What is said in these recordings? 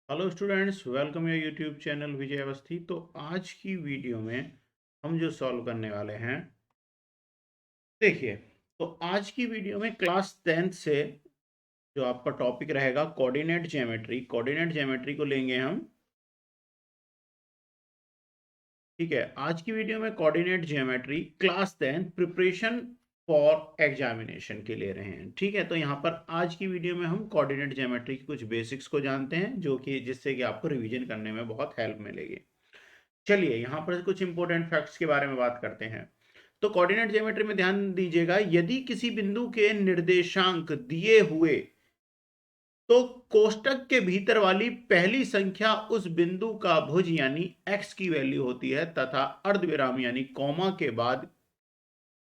Hello students, welcome your YouTube channel Vijay Awasthi. तो आज की वीडियो में हम जो सॉल्व करने वाले हैं, देखिए, तो आज की वीडियो में क्लास 10th से जो आपका टॉपिक रहेगा कोऑर्डिनेट ज्योमेट्री को लेंगे हम। ठीक है, आज की वीडियो में coordinate geometry class 10 preparation for examination के ले रहे हैं। ठीक है, तो यहाँ पर आज की वीडियो में हम कोऑर्डिनेट ज्योमेट्री की कुछ बेसिक्स को जानते हैं, जो कि जिससे कि आपको रिवीजन करने में बहुत हेल्प मिलेगी। चलिए यहाँ पर कुछ इंपॉर्टेंट फैक्ट्स के बारे में बात करते हैं। तो कोऑर्डिनेट ज्योमेट्री में ध्यान दीजिएगा, यदि किसी बिंदु के निर्देशांक दिए हुए तो कोष्टक के भीतर वाली पहली संख्या उस बिंदु का भुज यानी x की वैल्यू होती है, तथा अर्धविराम यानी कॉमा के बाद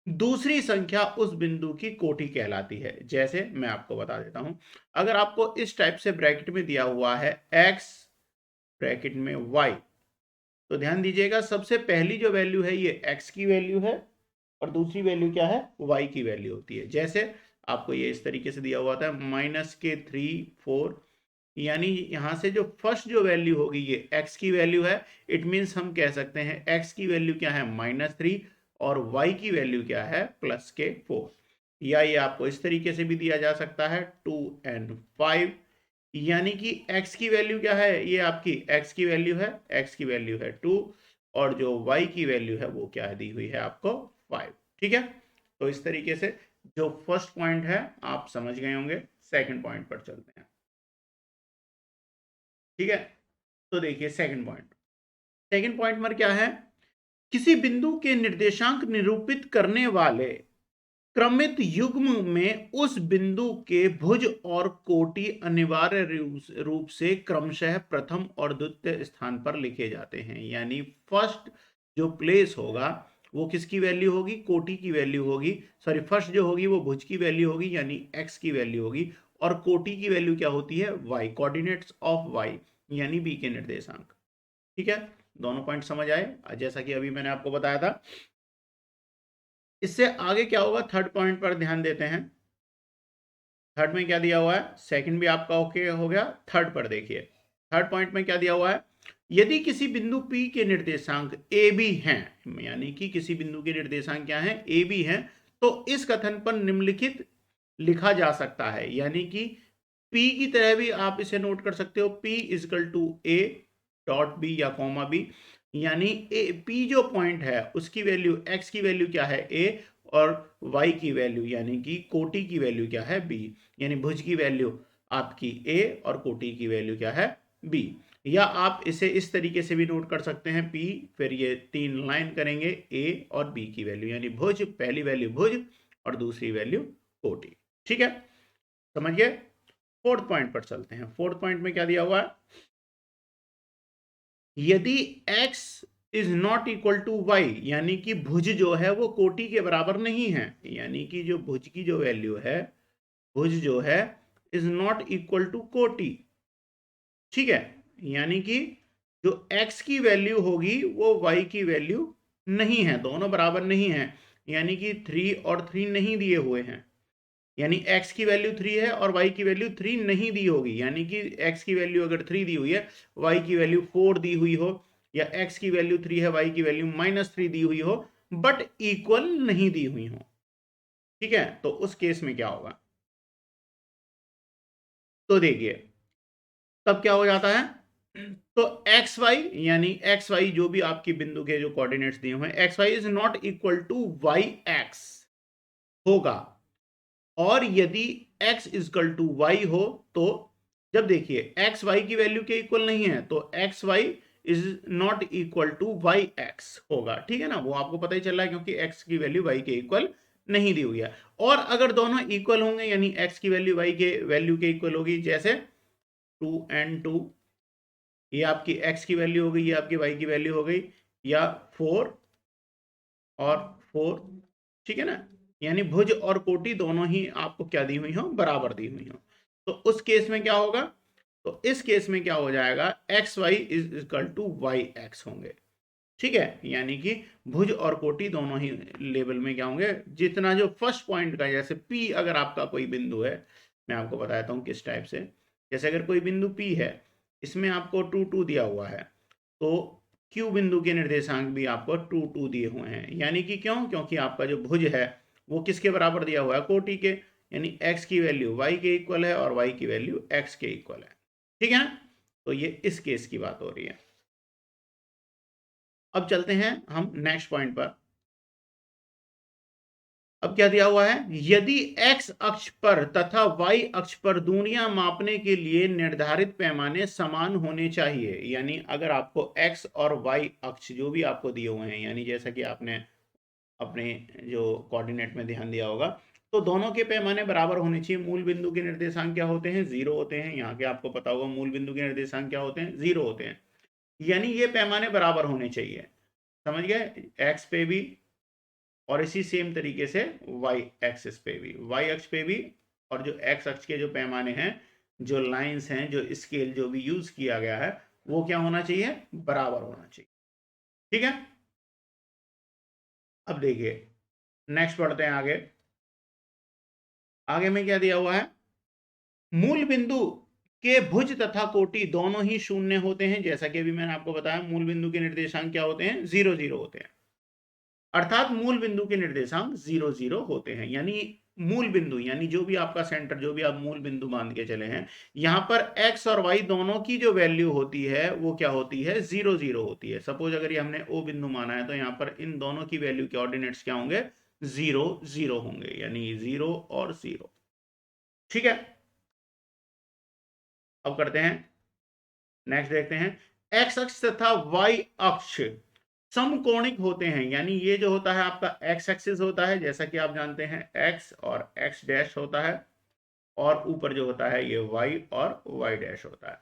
दूसरी संख्या उस बिंदु की कोटि कहलाती है। जैसे मैं आपको बता देता हूं, अगर आपको इस टाइप से ब्रैकेट में दिया हुआ है x ब्रैकेट में y, तो ध्यान दीजिएगा सबसे पहली जो वैल्यू है ये x की वैल्यू है और दूसरी वैल्यू क्या है, y की वैल्यू होती है। जैसे आपको ये इस तरीके से दिया हुआ था -3 4, यानी यहां से जो फर्स्ट जो वैल्यू होगी ये x की वैल्यू है। इट मीन्स हम कह सकते हैं x की वैल्यू क्या है -3 और y की वैल्यू क्या है +4। या ये आपको इस तरीके से भी दिया जा सकता है 2 and 5, यानी कि x की वैल्यू क्या है, ये आपकी x की वैल्यू है, x की वैल्यू है 2 और जो y की वैल्यू है वो क्या दी हुई है आपको 5। ठीक है, तो इस तरीके से जो फर्स्ट पॉइंट है आप समझ गए होंगे। सेकंड पॉइंट पर चलते हैं। ठीक है, तो देखिए सेकंड पॉइंट में क्या है, किसी बिंदु के निर्देशांक निरूपित करने वाले क्रमित युग्म में उस बिंदु के भुज और कोटि अनिवार्य रूप से क्रमशः प्रथम और द्वितीय स्थान पर लिखे जाते हैं। यानी फर्स्ट जो प्लेस होगा वो किसकी वैल्यू होगी, कोटि की वैल्यू होगी। सॉरी, फर्स्ट जो होगी वो भुज की वैल्यू होगी यानी x की वैल्यू होगी, और कोटि की वैल्यू क्या होती है, y, कोऑर्डिनेट्स ऑफ y यानी b के निर्देशांक। ठीक है, दोनों पॉइंट समझ आए जैसा कि अभी मैंने आपको बताया था। इससे आगे क्या होगा, थर्ड पॉइंट पर ध्यान देते हैं। थर्ड में क्या दिया हुआ है, सेकंड भी आपका ओके हो गया। थर्ड पर देखिए, थर्ड पॉइंट में क्या दिया हुआ है, यदि किसी बिंदु P के निर्देशांक ए बी हैं, यानी कि किसी बिंदु के निर्देशांक क्या हैं, ए बी हैं, तो इस कथन पर निम्नलिखित लिखा जा सकता है। यानी कि P की तरह भी आप इसे नोट कर सकते हो, P is equal to A dot B या कॉमा बी, यानी ए P जो पॉइंट है उसकी वैल्यू, x की वैल्यू क्या है a, और y की वैल्यू यानी कि कोटि की वैल्यू क्या है b, यानी भुज की वैल्यू आपकी a और कोटि की वैल्यू क्या है b। या आप इसे इस तरीके से भी नोट कर सकते हैं, p फिर ये तीन लाइन करेंगे a और b की वैल्यू, यानी भुज, पहली वैल्यू भुज और दूसरी वैल्यू कोटि। ठीक है, समझ गए। फोर्थ पॉइंट पर चलते हैं। फोर्थ पॉइंट में क्या दिया हुआ है, यदि x is not equal to Y, यानी कि भुज जो है वो कोटि के बराबर नहीं है, यानी कि जो भुज की जो वैल्यू है, भुज जो है इज नॉट इक्वल टू कोटि। ठीक है, यानी कि जो x की वैल्यू होगी वो y की वैल्यू नहीं है, दोनों बराबर नहीं है। यानी कि 3 और 3 नहीं दिए हुए हैं, यानी x की वैल्यू 3 है और y की वैल्यू 3 नहीं दी होगी। यानी कि x की वैल्यू अगर 3 दी हुई है, y की वैल्यू 4 दी हुई हो, या x की वैल्यू 3 है, y की वैल्यू -3 दी हुई हो, बट इक्वल नहीं दी हुई हो। ठीक है, तो उस केस में क्या होगा, तो देखिए तब क्या हो जाता है, तो एक्स वाई, यानी एक्स वाई जो भी आपकी बिंदु के जो कोऑर्डिनेट्स दिए हुए हैं, X Y is not equal to Y X होगा। और यदि x इजकल टू वाई हो, तो जब देखिए x y की वैल्यू के इक्वल नहीं है तो X Y is not equal to Y X होगा। ठीक है ना, वो आपको पता ही चल रहा है क्योंकि x की वैल्यू y के इक्वल नहीं दी हुई है। और अगर दोनों इक्वल होंगे, यानी x की वैल्यू y के वैल्यू के इक्वल होगी, जैसे 2 and 2, ये आपकी x की वैल्यू हो गई, ये आपकी y की वैल्यू हो गई, या 4 और 4। ठीक है ना, यानी भुज और कोटि दोनों ही आपको क्या दी हुई हो, बराबर दी हुई हो। तो उस केस में क्या होगा, तो इस केस में क्या हो जाएगा, X Y is equal to Y X होंगे। ठीक है, यानी कि भुज और कोटि दोनों ही लेवल में क्या होंगे, जितना जो फर्स्ट पॉइंट का, जैसे P अगर आपका कोई बिंदु है, मैं आपको बताता हूं किस टाइप से। जैसे अगर कोई बिंदु P है, इसमें आपको 2 2 दिया हुआ है, तो Q बिंदु के निर्देशांक भी आपको 2 2 दिए हुए हैं। यानी कि क्यों? क्योंकि आपका जो भुज है वो किसके बराबर दिया हुआ है? कोटि के, यानी x की वैल्यू y के इक्वल है और y की वैल्यू x के इक्वल है। ठीक है ना? तो ये इस केस की बात हो रही है। अब चलते हैं हम नेक्स्ट पॉइंट पर। अब क्या दिया हुआ है? यदि x अक्ष पर तथा y अक्ष पर दूरियां मापने के लिए निर्धारित पैमाने समान होने चाहिए, यानी अगर आपको x और y अक्ष जो भी आपको दिए हुए हैं, यानी जैसा कि आपने अपने जो कोऑर्डिनेट में ध्यान दिया होगा, तो दोनों के पैमाने बराबर होने चाहिए। मूल बिंदु के निर्देशांक क्या होते हैं? 0 होते हैं। यहाँ के आपको पता होगा मूल बिंदु के निर्देशांक क्या होते हैं? 0 होते हैं। यानी ये पैमाने बराबर होने चाहिए। समझ गए? x पे भी और इसी सेम तरीके से y एक्सिस पे भी, y अक्ष पे भी, और जो x अक्ष के जो पैमाने हैं, जो लाइंस हैं, जो स्केल जो भी यूज किया गया है, वो क्या होना चाहिए? बराबर होना चाहिए। ठीक है? अब देखिए नेक्स्ट पढ़ते हैं आगे। आगे में क्या दिया हुआ है? मूल बिंदु के भुज तथा कोटि दोनों ही शून्य होते हैं। जैसा कि अभी मैंने आपको बताया, मूल बिंदु के निर्देशांक क्या होते हैं? 0 0 होते हैं। अर्थात मूल बिंदु के निर्देशांक 0 0 होते हैं। यानी मूल बिंदु, यानी जो भी आपका सेंटर, जो भी आप मूल बिंदु मान के चले हैं, यहां पर x और y दोनों की जो वैल्यू होती है वो क्या होती है? 0 0 होती है। सपोज अगर ये हमने o बिंदु माना है, तो यहां पर इन दोनों की वैल्यू के ऑर्डिनेट्स क्या होंगे? 0 0 होंगे, यानी 0 और 0। ठीक है? अब करते हैं नेक्स्ट, देखते हैं। x अक्ष तथा y अक्ष समकोणिक होते हैं, यानी ये जो होता है आपका x एक्सिस होता है, जैसा कि आप जानते हैं x और x डैश होता है, और ऊपर जो होता है ये y और y डैश होता है।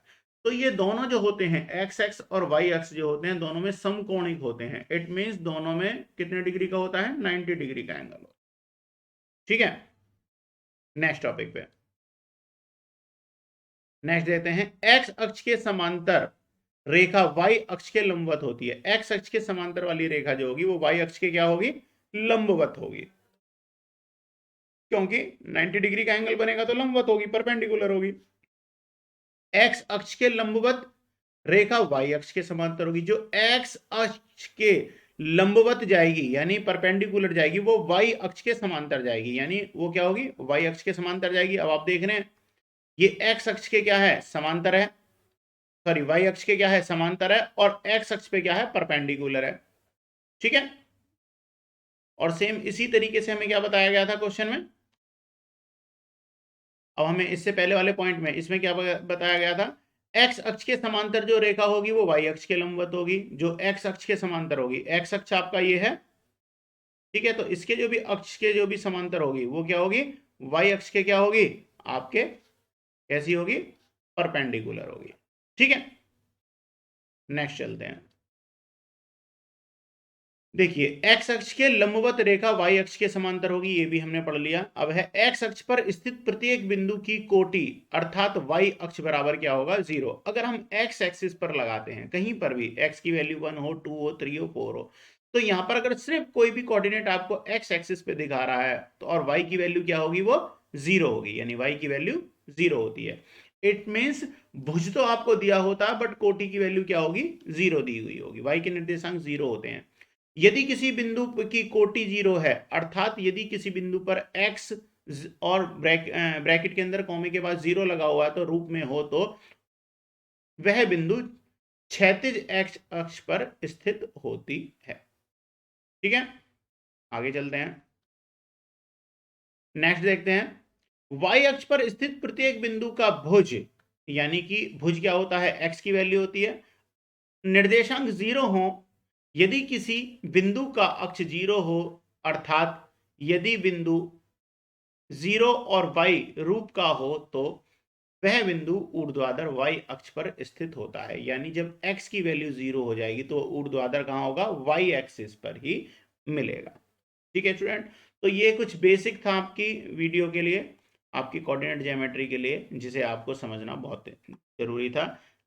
तो ये दोनों जो होते हैं x एक्स और y एक्स जो होते हैं, दोनों में समकोणिक होते हैं। इट मींस दोनों में कितने डिग्री का होता है? 90 डिग्री का एंगल होता है। ठीक है? नेक्स्ट टॉपिक पे नेक्स्ट देखते हैं। x अक्ष के समांतर रेखा y अक्ष के लंबवत होती है। x अक्ष के समांतर वाली रेखा जो होगी वो y अक्ष के क्या होगी? लंबवत होगी। क्योंकि 90 डिग्री का एंगल बनेगा तो लंबवत होगी, परपेंडिकुलर होगी। x अक्ष के लंबवत रेखा y अक्ष के समांतर होगी। जो x अक्ष के लंबवत जाएगी, यानी परपेंडिकुलर जाएगी, वो y अक्ष के समांतर जाएगी, यानी वो क्या होगी? y अक्ष के समांतर जाएगी। अब आप देख रहे हैं ये x अक्ष के क्या है? समांतर है। सॉरी, y अक्ष के क्या है? समांतर है, और x अक्ष पे क्या है? परपेंडिकुलर है। ठीक है? और सेम इसी तरीके से हमें क्या बताया गया था क्वेश्चन में? अब हमें इससे पहले वाले पॉइंट में इसमें क्या बताया गया था? x अक्ष के समांतर जो रेखा होगी वो y अक्ष के लंबवत होगी। जो x अक्ष के समांतर होगी, x अक्ष आपका ये है, ठीक है, तो इसके जो भी अक्ष के जो भी समांतर होगी वो क्या होगी? y अक्ष के क्या होगी? आपके कैसी होगी? परपेंडिकुलर होगी। ठीक है? नेक्स्ट चलते हैं। देखिए x अक्ष के लंबवत रेखा y अक्ष के समांतर होगी, ये भी हमने पढ़ लिया। अब है x अक्ष पर स्थित प्रत्येक बिंदु की कोटि, अर्थात y अक्ष बराबर क्या होगा? 0। अगर हम x एक्सिस पर लगाते हैं, कहीं पर भी x की वैल्यू 1 हो, 2 हो, 3 हो, 4 हो, तो यहां पर अगर सिर्फ कोई भी कोऑर्डिनेट आपको x एक्सिस पे दिखा रहा है, तो और y की वैल्यू क्या होगी? वो 0 होगी, यानी y की वैल्यू 0 होती है। इट मीन्स भुज तो आपको दिया होता है, बट कोटि की वैल्यू क्या होगी? 0 दी हुई होगी। y के निर्देशांक 0 होते हैं। यदि किसी बिंदु की कोटि 0 है, अर्थात यदि किसी बिंदु पर x और ब्रैकेट के अंदर कॉमे के बाद 0 लगा हुआ है तो रूप में हो, तो वह बिंदु क्षैतिज x अक्ष पर स्थित होती है। ठीक है? आगे चलते हैं। नेक्स्ट देखते हैं। y अक्ष पर स्थित प्रत्येक बिंदु का भुज, यानी कि भुज क्या होता है? x की वैल्यू होती है। निर्देशांक 0 हो, यदि किसी बिंदु का अक्ष 0 हो, अर्थात यदि बिंदु 0 और y रूप का हो, तो वह बिंदु ऊर्ध्वाधर y अक्ष पर स्थित होता है। यानी जब x की वैल्यू 0 हो जाएगी तो ऊर्ध्वाधर कहां होगा? y एक्सिस पर ही मिलेगा। ठीक है स्टूडेंट? तो ये कुछ बेसिक था आपकी वीडियो के लिए, आपकी कोऑर्डिनेट ज्योमेट्री के लिए, जिसे आपको समझना बहुत जरूरी था।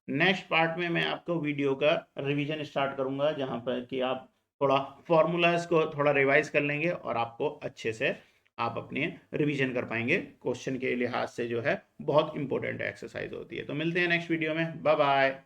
नेक्स्ट पार्ट में मैं आपको वीडियो का रिवीजन स्टार्ट करूंगा, जहां पर कि आप थोड़ा फॉर्मूलाज को थोड़ा रिवाइज कर लेंगे और आपको अच्छे से आप अपने रिवीजन कर पाएंगे। क्वेश्चन के लिहाज से जो है बहुत इंपॉर्टेंट एक्सरसाइज होती है। तो मिलते हैं नेक्स्ट वीडियो में, बाय बाय।